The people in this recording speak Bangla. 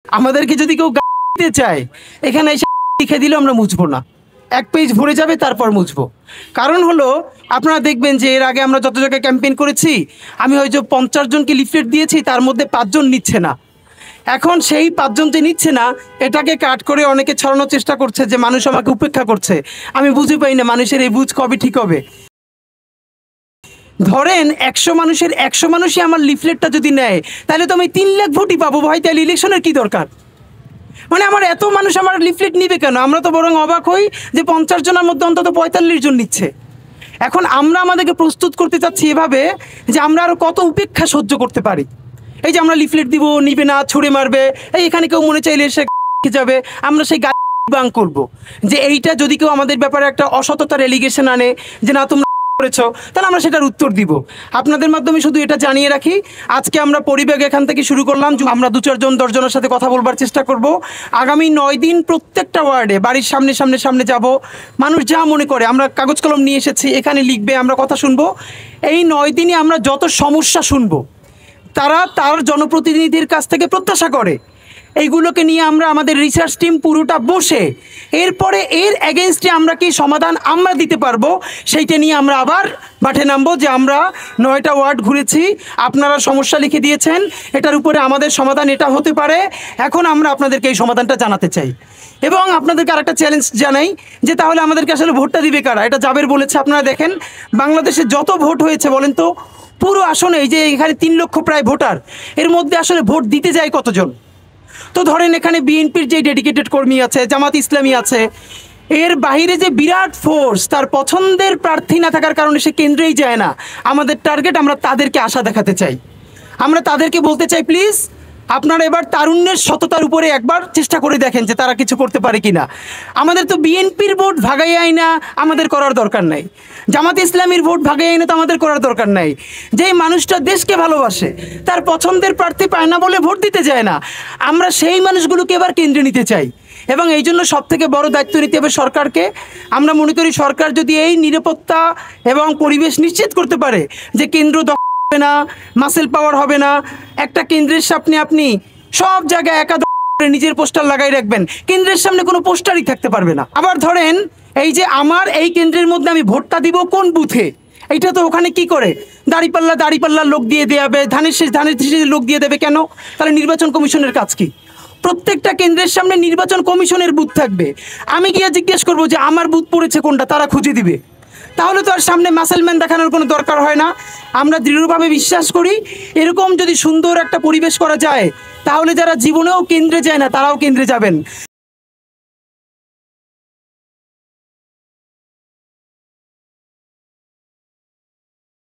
আমাদেরকে যদি কেউ দিতে চায় এখানে এসে লিখে দিলে আমরা মুছবো না, এক পেজ ভরে যাবে তারপর মুছবো। কারণ হলো আপনারা দেখবেন যে এর আগে আমরা যত জায়গায় ক্যাম্পেইন করেছি আমি হয়তো 50 জনকে লিফলেট দিয়েছি, তার মধ্যে 5 জন নিচ্ছে না। এখন সেই 5 জন যে নিচ্ছে না এটাকে কাট করে অনেকে ছড়ানোর চেষ্টা করছে যে মানুষ আমাকে উপেক্ষা করছে। আমি বুঝে পাই না মানুষের এই বুঝ কবে ঠিক হবে। ধরেন 100 মানুষের 100 মানুষই আমার লিফলেটটা যদি নেয় তাহলে তো আমি 3 লাখ ভোটই পাবো ভাই, তাহলে ইলেকশনের কি দরকার? মানে আমার এত মানুষ আমার লিফলেট নিবে কেন? আমরা তো বরং অবাক হই যে 50 জনের মধ্যে অন্তত 45 জন নিচ্ছে। এখন আমরা আমাদেরকে প্রস্তুত করতে চাচ্ছি এভাবে যে আমরা আরও কত উপেক্ষা সহ্য করতে পারি। এই যে আমরা লিফলেট দিব, নিবে না, ছুঁড়ে মারবে, এই এখানে কেউ মনে চাইলে এসে যাবে, আমরা সেই বাং করবো যে এইটা যদি কেউ আমাদের ব্যাপারে একটা অসততার এলিগেশন আনে যে না তোমরা করেছো, তাহলে আমরা সেটার উত্তর দিব। আপনাদের মাধ্যমে শুধু এটা জানিয়ে রাখি, আজকে আমরা পরিবেগ এখান থেকে শুরু করলাম, আমরা 2-4 জন 10 জনের সাথে কথা বলবার চেষ্টা করব। আগামী 9 দিন প্রত্যেকটা ওয়ার্ডে বাড়ির সামনে সামনে সামনে যাব, মানুষ যা মনে করে, আমরা কাগজ কলম নিয়ে এসেছি, এখানে লিখবে, আমরা কথা শুনবো। এই 9 দিনে আমরা যত সমস্যা শুনবো তার জনপ্রতিনিধির কাছ থেকে প্রত্যাশা করে এইগুলোকে নিয়ে আমরা আমাদের রিসার্চ টিম পুরোটা বসে এরপরে এর এগেনস্টে আমরা কি সমাধান আমরা দিতে পারবো সেইটা নিয়ে আমরা আবার মাঠে নামবো। যে আমরা 9টা ওয়ার্ড ঘুরেছি, আপনারা সমস্যা লিখে দিয়েছেন, এটার উপরে আমাদের সমাধান এটা হতে পারে, এখন আমরা আপনাদেরকে এই সমাধানটা জানাতে চাই। এবং আপনাদেরকে আরেকটা চ্যালেঞ্জ জানাই যে তাহলে আমাদেরকে আসলে ভোটটা দিবে কারা? এটা জাবের বলেছে। আপনারা দেখেন বাংলাদেশে যত ভোট হয়েছে বলেন তো, পুরো আসনে এই যে এখানে 3 লক্ষ প্রায় ভোটার, এর মধ্যে আসলে ভোট দিতে যায় কতজন? তো ধরেন এখানে বিএনপির যে ডেডিকেটেড কর্মী আছে, জামাত ইসলামী আছে, এর বাইরে যে বিরাট ফোর্স, তার পছন্দের প্রার্থী না থাকার কারণে সে কেন্দ্রেই যায় না। আমাদের টার্গেট, আমরা তাদেরকে আশা দেখাতে চাই, আমরা তাদেরকে বলতে চাই প্লিজ আপনারা এবার তারুণ্যের সততার উপরে একবার চেষ্টা করে দেখেন যে তারা কিছু করতে পারে কিনা। আমাদের তো বিএনপির ভোট ভাগাই আইনা আমাদের করার দরকার নাই, জামাত ইসলামীর ভোট ভাগাই আইনা তো আমাদের করার দরকার নাই। যেই মানুষটা দেশকে ভালোবাসে, তার পছন্দের প্রার্থী পায় না বলে ভোট দিতে যায় না, আমরা সেই মানুষগুলোকে এবার কেন্দ্রে নিতে চাই। এবং এই জন্য সবথেকে বড় দায়িত্ব নিতে হবে সরকারকে। আমরা মনে করি সরকার যদি এই নিরাপত্তা এবং পরিবেশ নিশ্চিত করতে পারে যে কেন্দ্র হবে না, মাসেল পাওয়ার হবে না, একটা কেন্দ্রের সামনে আপনি সব জায়গায় একা নিজের পোস্টার লাগাই রাখবেন, কেন্দ্রের সামনে কোনো পোস্টারই থাকতে পারবে না। আবার ধরেন এই যে আমার এই কেন্দ্রের মধ্যে আমি ভোটটা দিব কোন বুথে, এইটা তো ওখানে কি করে দাড়িপাল্লার লোক দিয়ে দেবে, ধানের শেষে লোক দিয়ে দেবে কেন? তাহলে নির্বাচন কমিশনের কাজ কি? প্রত্যেকটা কেন্দ্রের সামনে নির্বাচন কমিশনের বুথ থাকবে, আমি গিয়ে জিজ্ঞেস করবো যে আমার বুথ পড়েছে কোনটা, তারা খুঁজে দিবে। তাহলে তো আর সামনে মাসেলম্যান দেখানোর কোনো দরকার হয় না। আমরা দৃঢ়ভাবে বিশ্বাস করি এরকম যদি সুন্দর একটা পরিবেশ করা যায় তাহলে যারা জীবনেও কেন্দ্রে যায় না তারাও কেন্দ্রে যাবেন।